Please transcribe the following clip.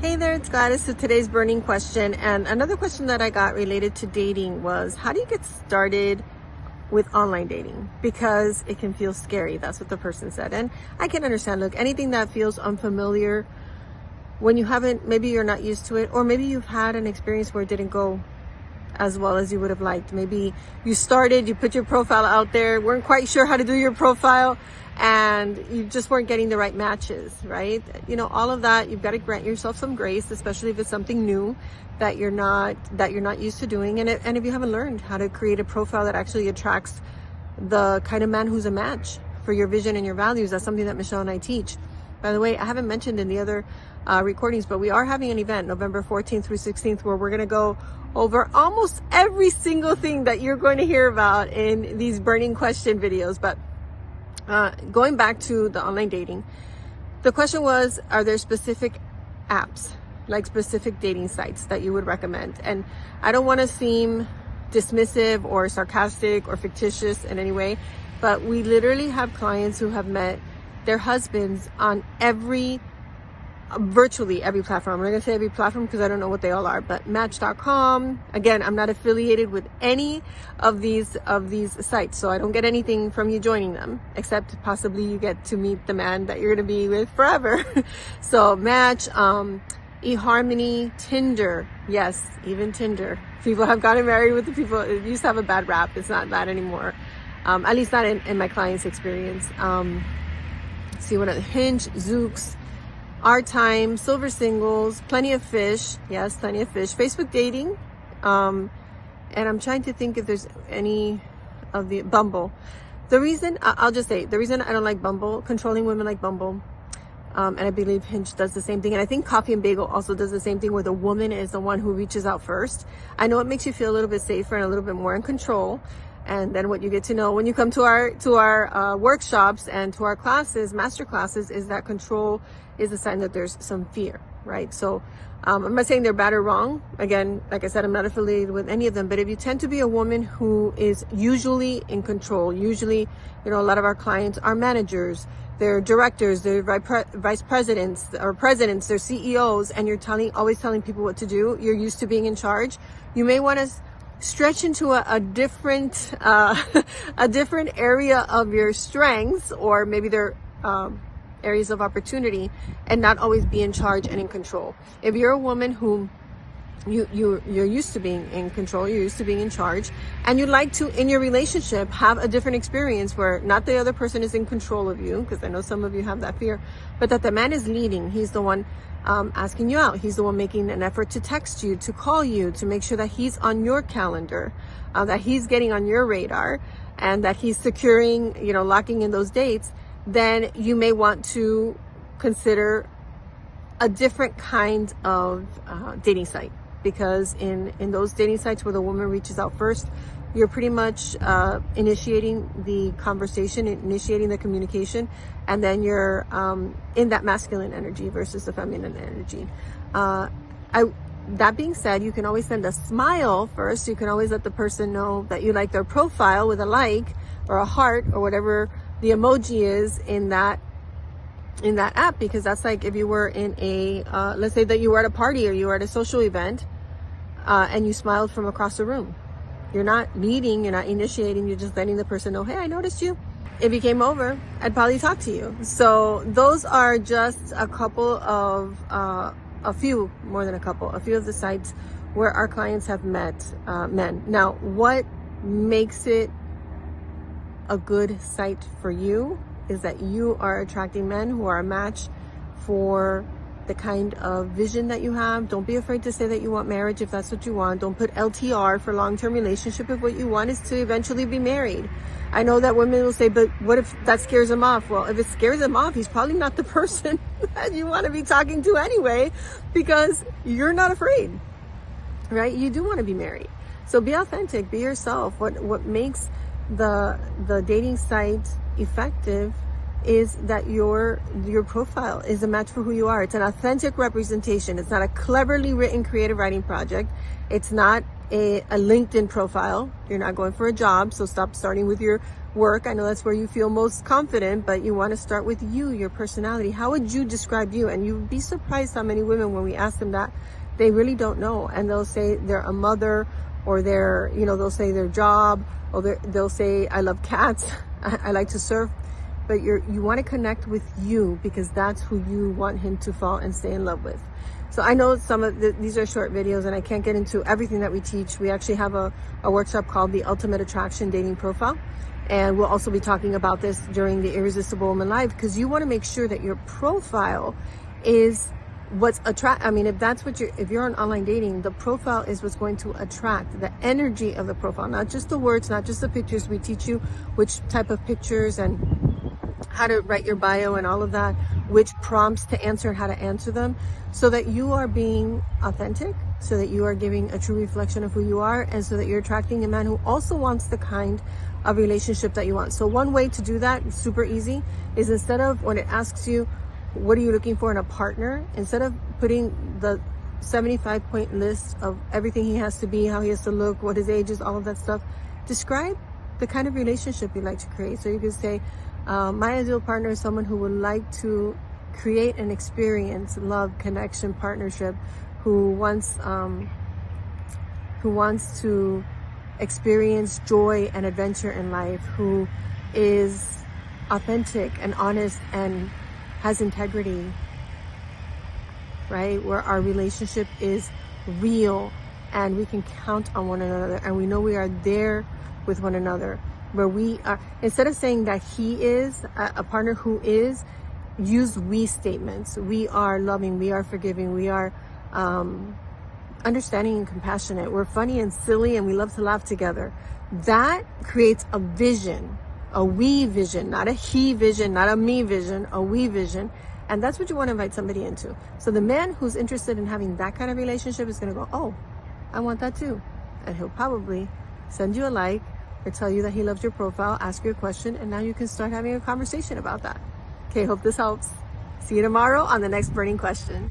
Hey there, it's Gladys. So today's burning question, and another question that I got related to dating was, how do you get started with online dating? Because it can feel scary. That's what the person said. And I can understand, look, anything that feels unfamiliar when you haven't, maybe you're not used to it, or maybe you've had an experience where it didn't go as well as you would have liked. Maybe you started, you put your profile out there, weren't quite sure how to do your profile, and you just weren't getting the right matches, right? You know, all of that, you've got to grant yourself some grace, especially if it's something new that you're not used to doing. And if you haven't learned how to create a profile that actually attracts the kind of man who's a match for your vision and your values. That's something that Michelle and I teach. By the way, I haven't mentioned in the other recordings, but we are having an event November 14th through 16th where we're going to go over almost every single thing that you're going to hear about in these burning question videos. But going back to the online dating, the question was, are there specific apps, like specific dating sites that you would recommend? And I don't want to seem dismissive or sarcastic or fictitious in any way, but we literally have clients who have met their husbands on virtually every platform. I'm not going to say every platform because I don't know what they all are, but Match.com. Again, I'm not affiliated with any of these sites, so I don't get anything from you joining them, except possibly you get to meet the man that you're going to be with forever. So Match, eHarmony, Tinder. Yes, even Tinder. People have gotten married with the people. It used to have a bad rap. It's not that anymore. At least not in my client's experience. See what other? Hinge, Zoox, Our Time, Silver Singles, Plenty of Fish. Yes, Plenty of Fish. Facebook Dating. And I'm trying to think if there's any of the Bumble. The reason, I'll just say, the reason I don't like Bumble, controlling women like Bumble, and I believe Hinge does the same thing. And I think Coffee and Bagel also does the same thing, where the woman is the one who reaches out first. I know it makes you feel a little bit safer and a little bit more in control. And then what you get to know when you come to our workshops and to our classes, master classes, is that control is a sign that there's some fear, right? So I'm not saying they're bad or wrong. Again, like I said, I'm not affiliated with any of them. But if you tend to be a woman who is usually in control, usually, you know, a lot of our clients are managers, they're directors, they're vice presidents or presidents, they're CEOs, and you're always telling people what to do. You're used to being in charge. You may want to stretch into a different area of your strengths, or maybe they're areas of opportunity, and not always be in charge and in control. If you're a woman who you're used to being in control, you're used to being in charge, and you'd like to, in your relationship, have a different experience where not the other person is in control of you, because I know some of you have that fear, but that the man is leading. He's the one asking you out. He's the one making an effort to text you, to call you, to make sure that he's on your calendar, that he's getting on your radar, and that he's securing, you know, locking in those dates. Then you may want to consider a different kind of dating site, because in those dating sites where the woman reaches out first, you're pretty much initiating the conversation, initiating the communication, and then you're in that masculine energy versus the feminine energy. That being said, you can always send a smile first. You can always let the person know that you like their profile with a like or a heart or whatever the emoji is in that app, because that's like if you were in a let's say that you were at a party or you were at a social event and you smiled from across the room. You're not leading, you're not initiating, you're just letting the person know, hey, I noticed you. If you came over, I'd probably talk to you. So those are just a couple of a few of the sites where our clients have met men. Now, what makes it a good site for you is that you are attracting men who are a match for the kind of vision that you have. Don't be afraid to say that you want marriage if that's what you want. Don't put LTR for long-term relationship if what you want is to eventually be married. I know that women will say, but what if that scares him off? Well, if it scares him off, he's probably not the person that you want to be talking to anyway, because you're not afraid, right? You do want to be married. So be authentic, be yourself. What makes the dating site effective is that your profile is a match for who you are. It's an authentic representation. It's not a cleverly written creative writing project. It's not a LinkedIn profile. You're not going for a job, so stop starting with your work. I know that's where you feel most confident, but you want to start with you, your personality. How would you describe you? And you'd be surprised how many women, when we ask them that, they really don't know. And they'll say they're a mother, or they're, they'll say their job, or they'll say, I love cats, I like to surf. But you want to connect with you, because that's who you want him to fall and stay in love with. So I know some of these are short videos and I can't get into everything that we teach. We actually have a workshop called the Ultimate Attraction Dating Profile. And we'll also be talking about this during the Irresistible Woman Live, because you want to make sure that your profile is what's if you're on online dating, the profile is what's going to attract, the energy of the profile, not just the words, not just the pictures. We teach you which type of pictures and how to write your bio and all of that, which prompts to answer and how to answer them, so that you are being authentic, so that you are giving a true reflection of who you are, and so that you're attracting a man who also wants the kind of relationship that you want. So one way to do that, super easy, is instead of, when it asks you, what are you looking for in a partner, instead of putting the 75-point list of everything he has to be, how he has to look, what his age is, all of that stuff, describe the kind of relationship you'd like to create. So you could say, my ideal partner is someone who would like to create an experience, love, connection, partnership, who wants to experience joy and adventure in life, who is authentic and honest and has integrity, right? Where our relationship is real and we can count on one another and we know we are there with one another. Where we are, instead of saying that he is a partner who is, use we statements. We are loving, we are forgiving, we are understanding and compassionate. We're funny and silly and we love to laugh together. That creates a vision, a we vision, not a he vision, not a me vision, a we vision. And that's what you want to invite somebody into. So the man who's interested in having that kind of relationship is going to go, oh, I want that too. And he'll probably send you a like, or tell you that he loves your profile, ask you a question, and now you can start having a conversation about that. Okay, hope this helps. See you tomorrow on the next burning question.